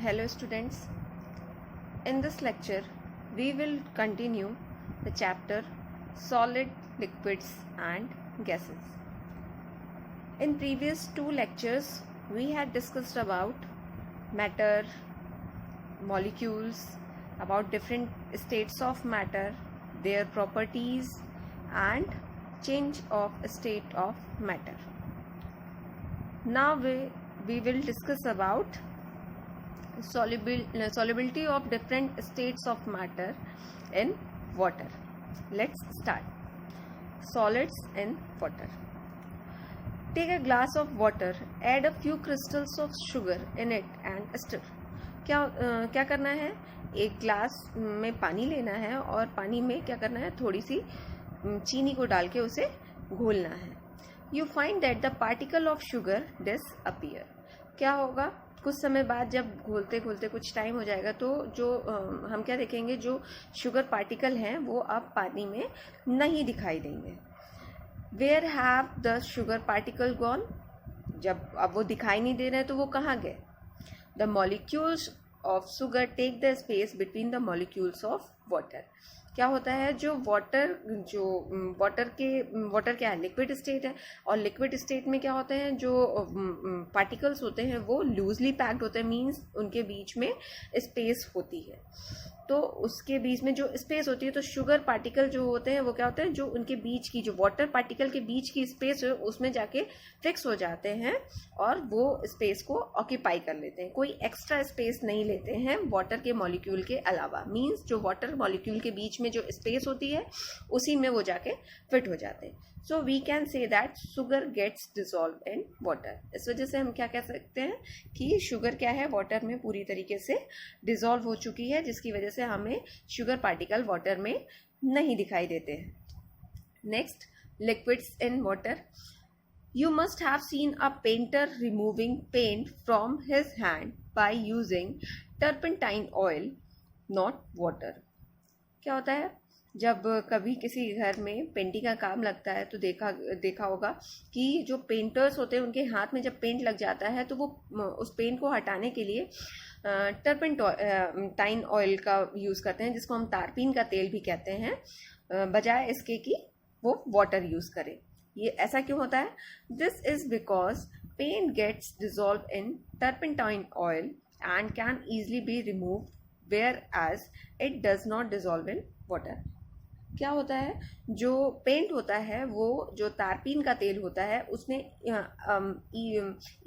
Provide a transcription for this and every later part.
Hello students, in this lecture we will continue the chapter solid, liquids and gases. In previous two lectures we had discussed about matter, molecules, about different states of matter, their properties and change of state of matter. Now we will discuss about solubility of different states of matter in water. Let's start. Solids in water. Take a glass of water, add a few crystals of sugar in it and stir. क्या करना है, एक glass में पानी लेना है और पानी में क्या करना है, थोड़ी सी चीनी को डाल के उसे घोलना है. You find that the particle of sugar disappear. क्या होगा, कुछ समय बाद जब घोलते घोलते कुछ टाइम हो जाएगा तो जो हम क्या देखेंगे, जो शुगर पार्टिकल हैं वो अब पानी में नहीं दिखाई देंगे. Where have the sugar particle gone. जब अब वो दिखाई नहीं दे रहे तो वो कहाँ गए. The molecules of sugar take the space between the molecules of water. क्या होता है, जो वाटर क्या है, लिक्विड स्टेट है और लिक्विड स्टेट में क्या होते हैं, जो पार्टिकल्स होते हैं वो लूजली पैक्ड होते हैं, मींस उनके बीच में स्पेस होती है. तो उसके बीच में जो स्पेस होती है, तो शुगर पार्टिकल जो होते हैं वो क्या होते हैं, जो उनके बीच की, जो वाटर पार्टिकल के बीच की स्पेस है उसमें जाके फिक्स हो जाते हैं और वो स्पेस को ऑक्यूपाई कर लेते हैं. कोई एक्स्ट्रा स्पेस नहीं लेते हैं वाटर के मॉलिक्यूल के अलावा. मींस जो वाटर मॉलिक्यूल के बीच में जो स्पेस होती है उसी में वो जाके फिट हो जाते हैं. So we can say that sugar gets dissolve in water. इस वजह से हम क्या कह सकते हैं कि शुगर क्या है, वाटर में पूरी तरीके से डिसॉल्व हो चुकी है, जिसकी वजह से हमें शुगर पार्टिकल वाटर में नहीं दिखाई देते हैं. Next, liquids in water. You must have seen a painter removing paint from his hand by using turpentine oil, not water. क्या होता है, जब कभी किसी घर में पेंटिंग का काम लगता है तो देखा होगा कि जो पेंटर्स होते हैं उनके हाथ में जब पेंट लग जाता है तो वो उस पेंट को हटाने के लिए टर्पेंटाइन ऑयल का यूज़ करते हैं, जिसको हम तारपीन का तेल भी कहते हैं, बजाय इसके कि वो वाटर यूज़ करें. ये ऐसा क्यों होता है? This is because paint gets dissolve in turpentine oil and can easily be remove whereas it does not dissolve in water. क्या होता है, जो पेंट होता है वो जो तारपीन का तेल होता है उसमें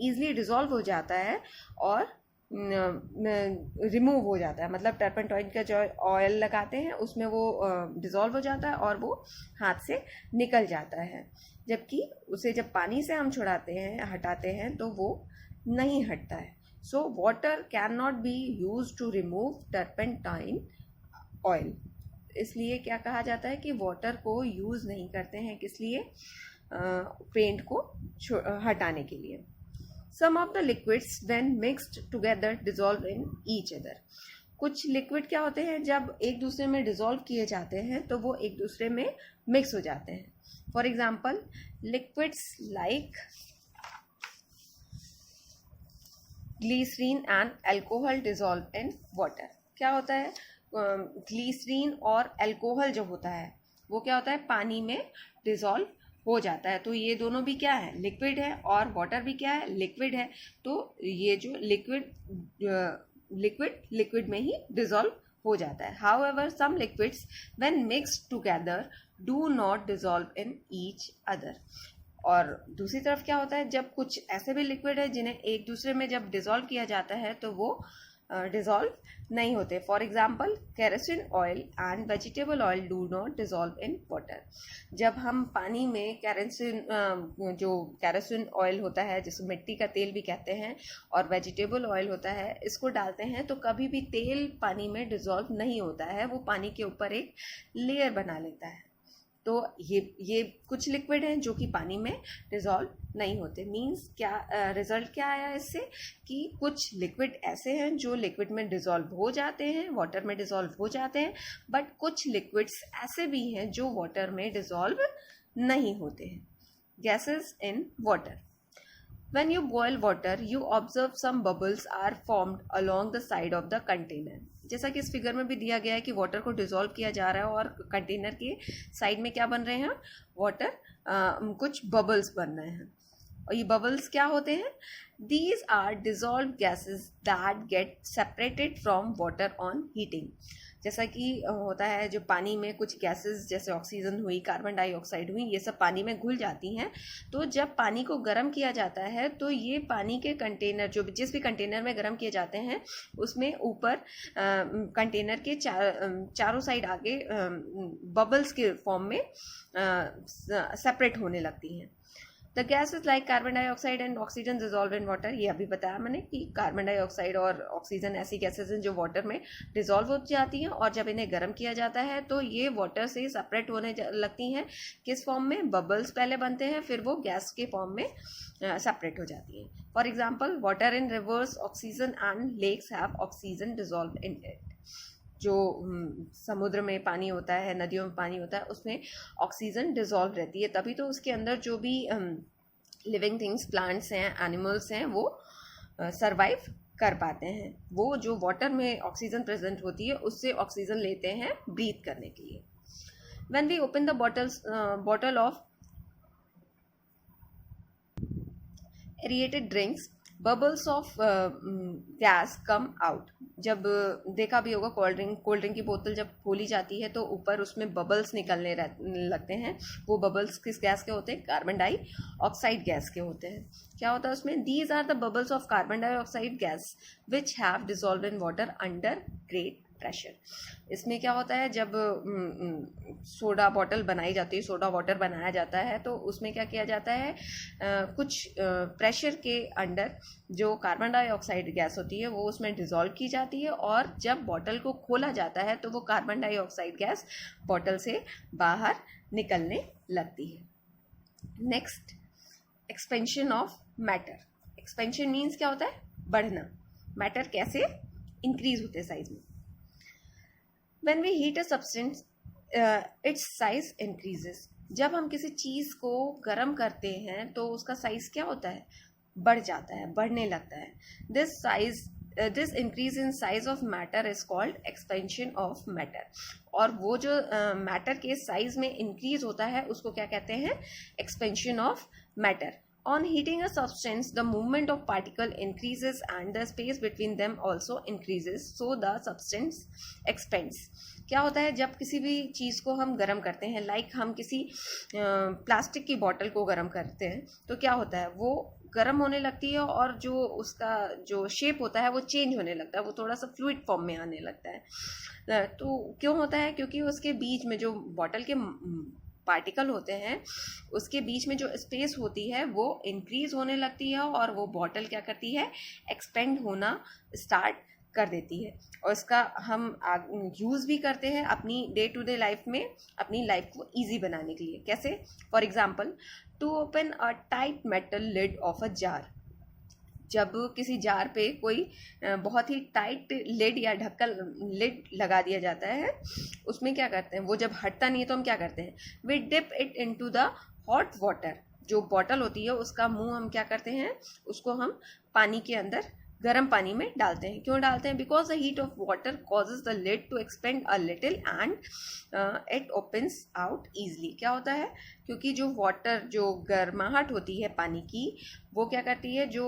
ईजिली डिजॉल्व हो जाता है और रिमूव हो जाता है. मतलब टर्पेंटाइन का जो ऑयल लगाते हैं उसमें वो डिजॉल्व हो जाता है और वो हाथ से निकल जाता है, जबकि उसे जब पानी से हम छुड़ाते हैं, हटाते हैं, तो वो नहीं हटता है. So water can not be use to remove turpentine oil. इसलिए क्या कहा जाता है कि वाटर को यूज़ नहीं करते हैं, किस लिए, पेंट को हटाने के लिए. Some of the liquids when mixed together dissolve in each other. कुछ लिक्विड क्या होते हैं, जब एक दूसरे में डिजॉल्व किए जाते हैं तो वो एक दूसरे में मिक्स हो जाते हैं. For example, liquids like glycerine and alcohol dissolve in water. क्या होता है, ग्लीसरीन और अल्कोहल जो होता है वो क्या होता है, पानी में डिजॉल्व हो जाता है. तो ये दोनों भी क्या है, लिक्विड है, और वाटर भी क्या है, लिक्विड है. तो ये जो लिक्विड में ही डिजॉल्व हो जाता है. However some liquids when mixed together do not dissolve in each other. और दूसरी तरफ क्या होता है, जब कुछ ऐसे भी लिक्विड है जिन्हें एक दूसरे में जब डिजॉल्व किया जाता है तो वो डिजॉल्व नहीं होते. For example, kerosene oil and vegetable oil do not dissolve in water. जब हम पानी में केरोसिन ऑयल होता है, जिसे मिट्टी का तेल भी कहते हैं, और वेजिटेबल ऑयल होता है, इसको डालते हैं तो कभी भी तेल पानी में डिजॉल्व नहीं होता है, वो पानी के ऊपर एक लेयर बना लेता है. तो ये कुछ लिक्विड हैं जो कि पानी में डिजॉल्व नहीं होते. मींस क्या रिजल्ट क्या आया इससे, कि कुछ लिक्विड ऐसे हैं जो लिक्विड में डिजॉल्व हो जाते हैं, वाटर में डिजॉल्व हो जाते हैं, बट कुछ लिक्विड्स ऐसे भी हैं जो वाटर में डिजॉल्व नहीं होते हैं. Gases in water. When you boil water, you observe some bubbles are formed along the side of the container. जैसा कि इस फिगर में भी दिया गया है कि वाटर को डिसॉल्व किया जा रहा है और कंटेनर के साइड में क्या बन रहे हैं, वाटर कुछ बबल्स बन रहे हैं. और ये बबल्स क्या होते हैं? These are dissolved gases that get separated from water on heating. जैसा कि होता है जो पानी में कुछ गैसेस जैसे ऑक्सीजन हुई, कार्बन डाइऑक्साइड हुई, ये सब पानी में घुल जाती हैं. तो जब पानी को गर्म किया जाता है तो ये पानी के कंटेनर जो जिस भी कंटेनर में गर्म किए जाते हैं उसमें ऊपर कंटेनर के चारों साइड आगे बबल्स के फॉर्म में सेपरेट होने लगती हैं. The gases like carbon dioxide and oxygen dissolve in water. ये अभी बताया मैंने कि कार्बन डाइऑक्साइड और ऑक्सीजन ऐसी गैसेज हैं जो वाटर में डिजॉल्व हो जाती हैं और जब इन्हें गर्म किया जाता है तो ये वाटर से सेपरेट होने लगती हैं. किस फॉर्म में? बबल्स पहले बनते हैं, फिर वो गैस के फॉर्म में सेपरेट हो जाती हैं. For example, water in rivers, oxygen and lakes have oxygen dissolve in it. जो समुद्र में पानी होता है, नदियों में पानी होता है, उसमें ऑक्सीजन डिजॉल्व रहती है, तभी तो उसके अंदर जो भी लिविंग थिंग्स, प्लांट्स हैं, एनिमल्स हैं, वो सरवाइव कर पाते हैं. वो जो वाटर में ऑक्सीजन प्रेजेंट होती है उससे ऑक्सीजन लेते हैं ब्रीथ करने के लिए. When we open the bottle of aerated drinks, bubbles of gas come out. जब देखा भी होगा कोल्ड ड्रिंक की बोतल जब खोली जाती है तो ऊपर उसमें बबल्स निकलने लगते हैं. वो बबल्स किस गैस के होते हैं? कार्बन डाइऑक्साइड गैस के होते हैं. क्या होता है उसमें? These are the bubbles of carbon dioxide gas which have dissolve in water under great pressure. इसमें क्या होता है, जब सोडा बॉटल बनाई जाती है, सोडा वाटर बनाया जाता है, तो उसमें क्या किया जाता है, कुछ प्रेशर के अंडर जो कार्बन डाइऑक्साइड गैस होती है वो उसमें डिसॉल्व की जाती है और जब बॉटल को खोला जाता है तो वो कार्बन डाइऑक्साइड गैस बॉटल से बाहर निकलने लगती है. Next, expansion of matter. Expansion means क्या होता है? बढ़ना. मैटर कैसे इंक्रीज होते हैं साइज में. When we heat a substance, its size increases. जब हम किसी चीज़ को गर्म करते हैं तो उसका साइज क्या होता है? बढ़ जाता है, बढ़ने लगता है. This increase in size of matter is called expansion of matter. और वो जो मैटर के साइज में इंक्रीज होता है उसको क्या कहते हैं? Expansion of matter. On heating a substance, the movement of particle increases and the space between them also increases, so the substance expands. क्या होता है जब किसी भी चीज़ को हम गर्म करते हैं, लाइक हम किसी प्लास्टिक की बॉटल को गर्म करते हैं तो क्या होता है, वो गर्म होने लगती है और जो उसका जो शेप होता है वो चेंज होने लगता है, वो थोड़ा सा फ्लूइड फॉर्म में आने लगता है. तो क्यों होता है? क्योंकि उसके बीच में जो बॉटल के पार्टिकल होते हैं उसके बीच में जो स्पेस होती है वो इंक्रीज होने लगती है और वो बॉटल क्या करती है? एक्सपेंड होना स्टार्ट कर देती है. और इसका हम यूज़ भी करते हैं अपनी डे टू डे लाइफ में, अपनी लाइफ को ईजी बनाने के लिए. कैसे? For example, to open a tight metal lid of a jar. जब किसी जार पे कोई बहुत ही टाइट लिड या ढक्कन लिड लगा दिया जाता है, उसमें क्या करते हैं, वो जब हटता नहीं है तो हम क्या करते हैं? We dip it into the hot water. जो बॉटल होती है उसका मुंह हम क्या करते हैं? उसको हम पानी के अंदर, गर्म पानी में डालते हैं. क्यों डालते हैं? Because the heat of water causes the lid to expand a little and it opens out easily. क्या होता है? क्योंकि जो वाटर, जो गर्माहट होती है पानी की, वो क्या करती है, जो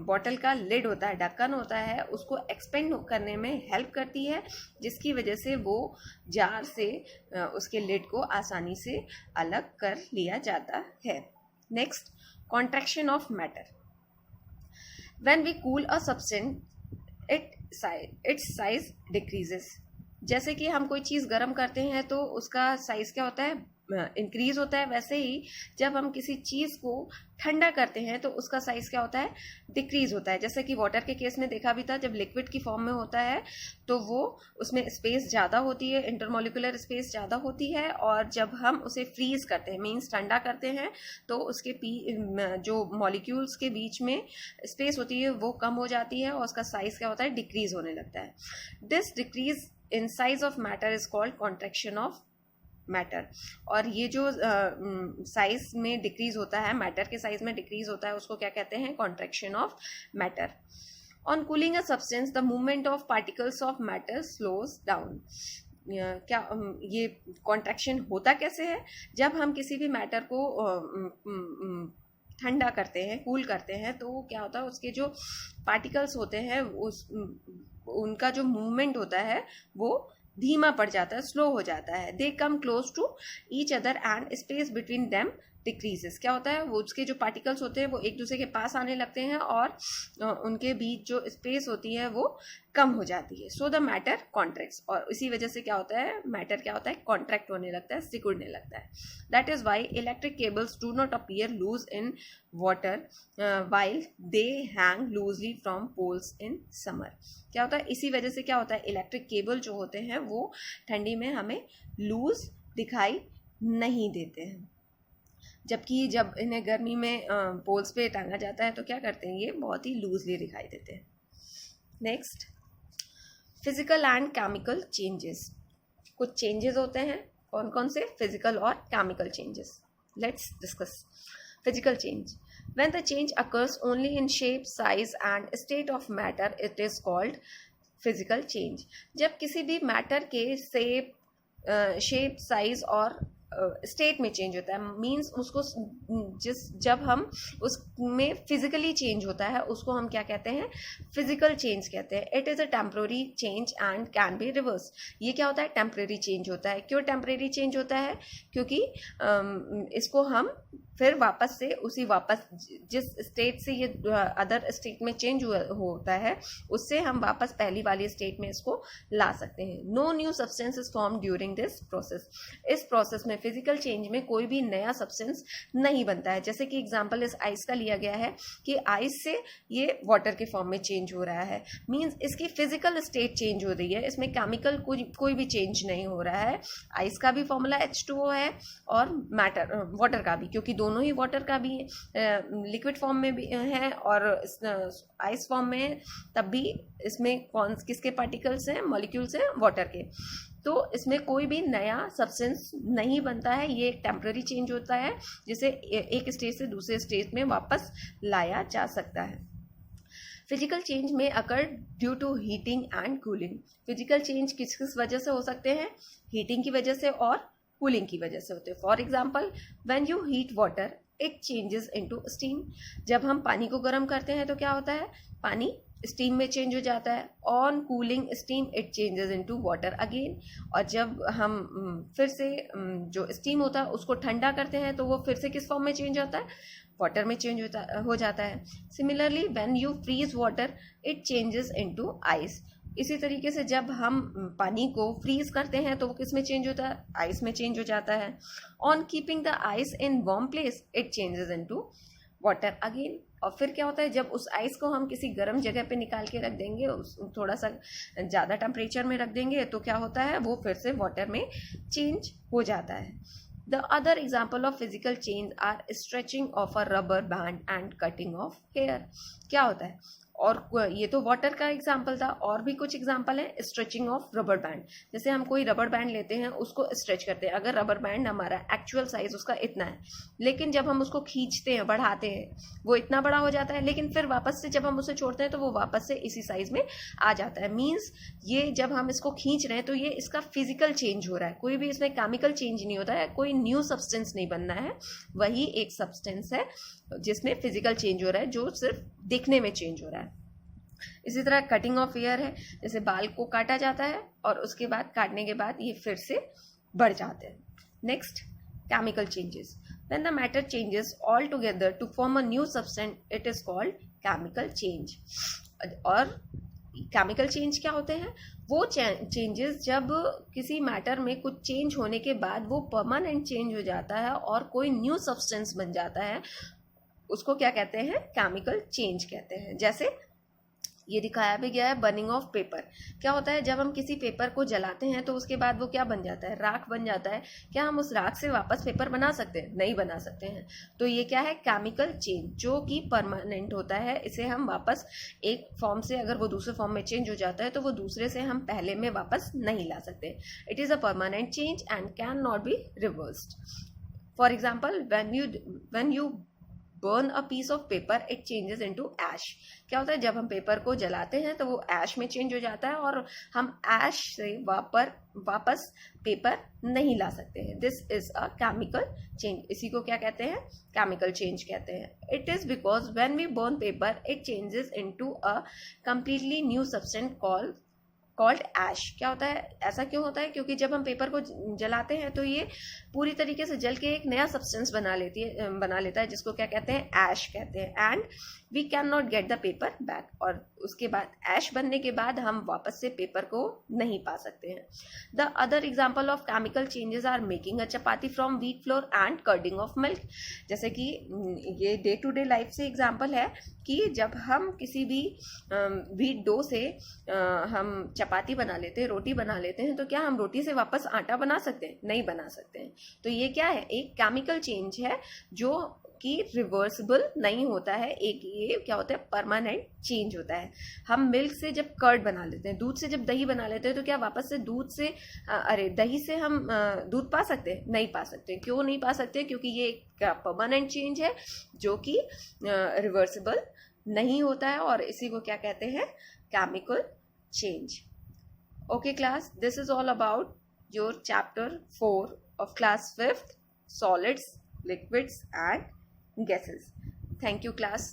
बॉटल का लिड होता है, ढक्कन होता है, उसको एक्सपेंड करने में हेल्प करती है, जिसकी वजह से वो जार से उसके लिड को आसानी से अलग कर लिया जाता है. Next, contraction of matter. When we cool a substance, its size decreases. जैसे कि हम कोई चीज़ गर्म करते हैं तो उसका साइज क्या होता है? इंक्रीज होता है. वैसे ही जब हम किसी चीज़ को ठंडा करते हैं तो उसका साइज क्या होता है? डिक्रीज होता है. जैसे कि वाटर के केस में देखा भी था, जब लिक्विड की फॉर्म में होता है तो वो उसमें स्पेस ज़्यादा होती है, इंटरमोलिकुलर स्पेस ज़्यादा होती है, और जब हम उसे फ्रीज करते हैं, मीन्स ठंडा करते हैं, तो उसके जो मॉलिक्यूल्स के बीच में स्पेस होती है वो कम हो जाती है और उसका साइज क्या होता है? डिक्रीज होने लगता है. This decrease in size of matter is called contraction of matter, और ये जो साइज में डिक्रीज होता है, मैटर के साइज में डिक्रीज होता है, उसको क्या कहते हैं? Contraction of matter. On cooling a substance the movement of particles of matter slows down. क्या ये कॉन्ट्रैक्शन होता कैसे है? जब हम किसी भी मैटर को ठंडा करते हैं, कूल करते हैं, तो क्या होता है, उसके जो पार्टिकल्स होते हैं उनका जो मूवमेंट होता है वो धीमा पड़ जाता है, स्लो हो जाता है. They come close to each other and space between them decreases. क्या होता है, वो उसके जो पार्टिकल्स होते हैं वो एक दूसरे के पास आने लगते हैं और उनके बीच जो स्पेस होती है वो कम हो जाती है. सो द मैटर कॉन्ट्रैक्ट्स, और इसी वजह से क्या होता है, मैटर क्या होता है, कॉन्ट्रैक्ट होने लगता है, सिकुड़ने लगता है. That is why electric cables do not appear loose in water while they hang loosely from poles in summer. क्या होता है, इसी वजह से क्या होता है, इलेक्ट्रिक केबल जो होते हैं वो ठंडी में हमें लूज दिखाई नहीं देते हैं, जबकि जब इन्हें गर्मी में पोल्स पे टांगा जाता है तो क्या करते हैं, ये बहुत ही लूजली दिखाई देते हैं. Next, physical and chemical changes. कुछ चेंजेस होते हैं, कौन कौन से? फिजिकल और chemical changes. Let's discuss. Physical change. When the change occurs only in shape, size and state of matter, it is called physical change. जब किसी भी मैटर के शेप, साइज और स्टेट में चेंज होता है, मीन्स उसको जब हम उसमें फिजिकली चेंज होता है उसको हम क्या कहते हैं? फिजिकल चेंज कहते हैं. It is a temporary change and can be reverse. ये क्या होता है? टेम्पररी चेंज होता है. क्यों टेम्पररी चेंज होता है? क्योंकि इसको हम फिर वापस से जिस स्टेट से ये अदर स्टेट में चेंज होता है उससे हम वापस पहली वाली स्टेट में इसको ला सकते हैं. No new substance is form during this process. इस प्रोसेस में, फिजिकल चेंज में, कोई भी नया सब्सटेंस नहीं बनता है. जैसे कि एग्जांपल इस आइस का लिया गया है कि आइस से ये वाटर के फॉर्म में चेंज हो रहा है, मीन्स इसकी फिजिकल स्टेट चेंज हो रही है, इसमें केमिकल कोई भी चेंज नहीं हो रहा है. आइस का भी फॉर्मूला H2O है और वाटर का भी, क्योंकि दोनों ही वाटर का भी लिक्विड फॉर्म में भी है और आइस फॉर्म में है, तब भी इसमें किसके पार्टिकल्स हैं? मॉलिक्यूल्स हैं वाटर के. तो इसमें कोई भी नया सब्सटेंस नहीं बनता है. ये एक टेम्पररी चेंज होता है जिसे एक स्टेज से दूसरे स्टेज में वापस लाया जा सकता है. फिजिकल चेंज में occur due to heating and cooling. Physical change किस किस वजह से हो सकते हैं? हीटिंग की वजह से और कूलिंग की वजह से होते हैं. For example, when you heat water it changes into steam. जब हम पानी को गर्म करते हैं तो क्या होता है? पानी स्टीम में चेंज हो जाता है. On cooling steam it changes into water again. और जब हम फिर से जो स्टीम होता है उसको ठंडा करते हैं तो वो फिर से किस फॉर्म में चेंज होता है? वाटर में चेंज हो जाता है. Similarly when you freeze water it changes into ice. इसी तरीके से जब हम पानी को फ्रीज करते हैं तो वो किस में चेंज होता है? आइस में चेंज हो जाता है. On keeping the ice in warm place it changes into water again. और फिर क्या होता है, जब उस आइस को हम किसी गर्म जगह पे निकाल के रख देंगे, थोड़ा सा ज़्यादा टेम्परेचर में रख देंगे, तो क्या होता है, वो फिर से वाटर में चेंज हो जाता है. The other example of physical change are stretching of a rubber band and cutting of hair. क्या होता है? और ये तो वाटर का एग्जाम्पल था, और भी कुछ एग्जाम्पल है. Stretching of rubber band. जैसे हम कोई रबर बैंड लेते हैं, उसको स्ट्रेच करते हैं. अगर रबर बैंड हमारा एक्चुअल साइज उसका इतना है, लेकिन जब हम उसको खींचते हैं, बढ़ाते हैं, वो इतना बड़ा हो जाता है, लेकिन फिर वापस से जब हम उसे छोड़ते हैं तो वो वापस से इसी साइज में आ जाता है. मीन्स ये जब हम इसको खींच रहे हैं तो ये इसका फिजिकल चेंज हो रहा है. कोई भी इसमें केमिकल चेंज नहीं होता है, कोई न्यू सब्सटेंस नहीं बनना है. वही एक सब्सटेंस है जिसमें फिजिकल चेंज हो रहा है, जो सिर्फ दिखने में चेंज हो रहा है. इसी तरह कटिंग ऑफ हेयर है. जैसे बाल को काटा जाता है और उसके बाद काटने के बाद ये फिर से बढ़ जाते हैं. Next, chemical changes. When the matter changes all together to form a new substance it is called chemical change. और केमिकल चेंज क्या होते हैं? वो चेंजेस जब किसी मैटर में कुछ चेंज होने के बाद वो परमानेंट चेंज हो जाता है और कोई न्यू सब्सटेंस बन जाता है, उसको क्या कहते हैं? केमिकल चेंज कहते हैं. जैसे ये दिखाया भी गया है बर्निंग ऑफ पेपर। क्या होता है जब हम किसी पेपर को जलाते हैं तो उसके बाद वो क्या बन जाता है, राख बन जाता है। क्या हम उस राख से वापस पेपर बना सकते हैं? नहीं बना सकते हैं। तो ये क्या है, केमिकल चेंज, जो कि परमानेंट होता है। इसे हम वापस एक फॉर्म से अगर वो दूसरे फॉर्म में चेंज हो जाता है तो वो दूसरे से हम पहले में वापस नहीं ला सकते। It is a permanent change and can not be reversed. For example when you burn a piece of paper it changes into ash। क्या होता है जब हम पेपर को जलाते हैं तो वो ऐश में चेंज हो जाता है और हम ऐश से वापस पेपर नहीं ला सकते हैं। This is a chemical change. इसी को क्या कहते हैं, केमिकल चेंज कहते हैं। It is because when we burn paper it changes into a completely new substance called ash. क्या होता है, ऐसा क्यों होता है? क्योंकि जब हम पेपर को जलाते हैं तो ये पूरी तरीके से जल के एक नया सब्सटेंस बना लेता है जिसको क्या कहते हैं, ऐश कहते हैं। And we can not get the paper back. और उसके बाद ऐश बनने के बाद हम वापस से पेपर को नहीं पा सकते हैं। The other example of chemical changes are making a chapati from wheat flour and curding of milk. जैसे कि ये डे टू डे लाइफ से एग्जाम्पल है कि जब हम किसी भी व्हीट डो से हम चपाती बना लेते हैं, रोटी बना लेते हैं, तो क्या हम रोटी से वापस आटा बना सकते हैं? नहीं बना सकते हैं। तो ये क्या है, एक केमिकल चेंज है जो कि रिवर्सिबल नहीं होता है। एक ये क्या होता है, परमानेंट चेंज होता है। हम मिल्क से जब कर्ड बना लेते हैं, दूध से जब दही बना लेते हैं, तो क्या वापस से दही से हम दूध पा सकते हैं? नहीं पा सकते। क्यों नहीं पा सकते? क्योंकि ये एक परमानेंट चेंज है जो कि रिवर्सिबल नहीं होता है, और इसी को क्या कहते हैं, chemical change. Okay class, this is all about your chapter 4 of class 5th, solids, liquids and gases. Thank you class.